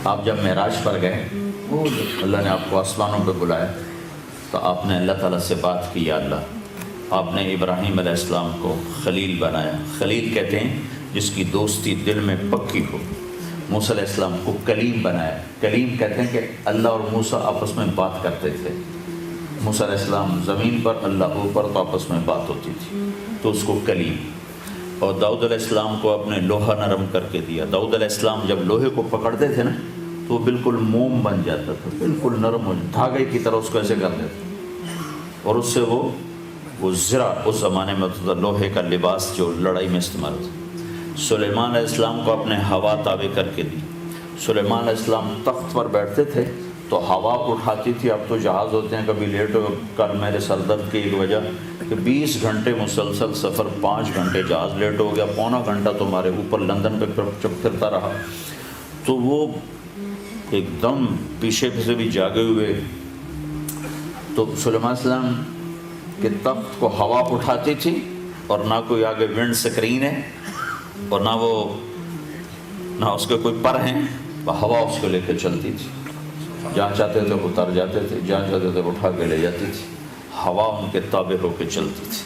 آپ جب معراج پر گئے، وہ اللہ نے آپ کو آسمانوں پہ بلایا تو آپ نے اللہ تعالیٰ سے بات کی، یا اللہ آپ نے ابراہیم علیہ السلام کو خلیل بنایا۔ خلیل کہتے ہیں جس کی دوستی دل میں پکی ہو۔ موسیٰ علیہ السلام کو کلیم بنایا۔ کلیم کہتے ہیں کہ اللہ اور موسیٰ آپس میں بات کرتے تھے۔ موسیٰ علیہ السلام زمین پر، اللہ اوپر، تو آپس میں بات ہوتی تھی، تو اس کو کلیم۔ اور داؤد علیہ السلام کو اپنے لوہا نرم کر کے دیا۔ داؤد علیہ السلام جب لوہے کو پکڑتے تھے نا تو وہ بالکل موم بن جاتا تھا، بالکل نرم ہو، دھاگے کی طرح اس کو ایسے کر دیتے، اور اس سے وہ زرہ اس زمانے میں ہوتا تھا، لوہے کا لباس جو لڑائی میں استعمال ہوتا۔ سلیمان علیہ السلام کو اپنے ہوا تابع کر کے دی۔ سلیمان علیہ السلام تخت پر بیٹھتے تھے تو ہوا اٹھاتی تھی۔ اب تو جہاز ہوتے ہیں، کبھی لیٹ ہو، کل میرے سر درد کی ایک وجہ کہ 20 گھنٹے مسلسل سفر، 5 گھنٹے جہاز لیٹ ہو گیا، پونا گھنٹہ تمہارے اوپر لندن پہ پھرتا رہا، تو وہ ایک دم پیچھے سے بھی جاگے ہوئے، تو سلیمان علیہ السلام کے تخت کو ہوا اٹھاتی تھی، اور نہ کوئی آگے ونڈ سکرین ہے، اور نہ اس کے کوئی پر ہیں، وہ ہوا اس کو لے کے چلتی تھی، جہاں چاہتے تھے اتر جاتے تھے، جہاں چاہتے تھے اٹھا کے لے جاتی تھی، ہوا ان کے تابع ہو کے چلتی تھی۔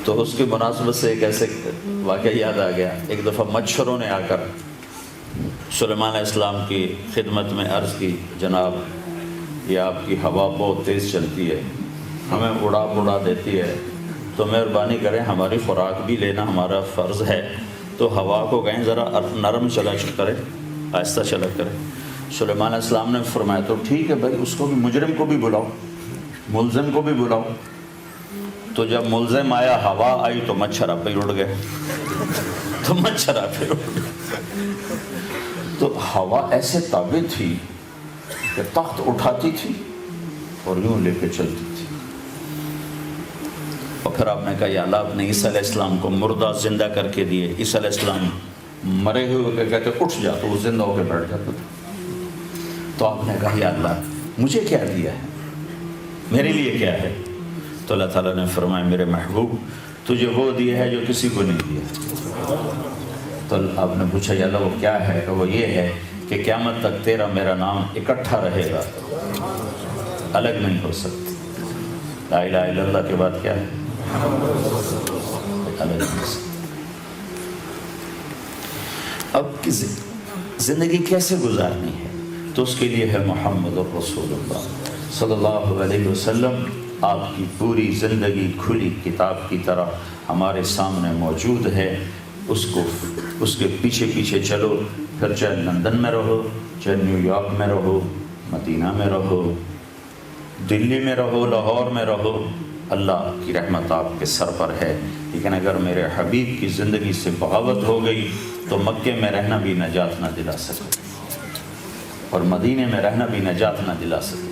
تو اس کی مناسبت سے ایک ایسے واقعہ یاد آ گیا۔ ایک دفعہ مچھروں نے آ کر سلیمان علیہ السلام کی خدمت میں عرض کی، جناب یہ آپ کی ہوا بہت تیز چلتی ہے، ہمیں اڑا دیتی ہے، تو مہربانی کریں ہماری خوراک بھی لینا ہمارا فرض ہے، تو ہوا کو کہیں ذرا نرم چلا کرے، آہستہ چلا کرے۔ سلیمان علیہ السلام نے فرمایا تو ٹھیک ہے بھائی، اس کو بھی، مجرم کو بھی بلاؤ، ملزم کو بھی بلاؤ۔ تو جب ملزم آیا، ہوا آئی تو مچھر آپ پہ اڑ گئے، تو مچھر آپ پہ اڑ گئے۔ تو ہوا ایسے تابع تھی کہ تخت اٹھاتی تھی اور یوں لے کے چلتی تھی۔ اور پھر آپ نے کہا یا اللہ، آپ نے عیسیٰ علیہ السلام کو مردہ زندہ کر کے دیے۔ عیسیٰ علیہ السلام مرے ہوئے کہتے اٹھ جا، تو وہ زندہ ہو کے بیٹھ جاتا تھا۔ تو آپ نے کہا یا اللہ مجھے کیا دیا ہے، میرے لیے کیا ہے؟ تو اللہ تعالیٰ نے فرمایا میرے محبوب تجھے وہ دیا ہے جو کسی کو نہیں دیا۔ تو آپ نے پوچھا یا اللہ وہ کیا ہے؟ کہ وہ یہ ہے کہ قیامت تک تیرا میرا نام اکٹھا رہے گا، الگ نہیں ہو سکتا۔ لا الہ الا اللہ کے بعد کیا ہے؟ الگ نہیں ہو سکتا۔ اب کی زندگی کیسے گزارنی ہے؟ تو اس کے لیے ہے محمد الرسول اللہ صلی اللہ علیہ وسلم۔ آپ کی پوری زندگی کھلی کتاب کی طرح ہمارے سامنے موجود ہے، اس کے پیچھے پیچھے چلو، پھر چاہے لندن میں رہو، چاہے نیو یارک میں رہو، مدینہ میں رہو، دلی میں رہو، لاہور میں رہو، اللہ کی رحمت آپ کے سر پر ہے۔ لیکن اگر میرے حبیب کی زندگی سے بغاوت ہو گئی تو مکے میں رہنا بھی نجات نہ دلا سکے، اور مدینے میں رہنا بھی نجات نہ دلا سکے۔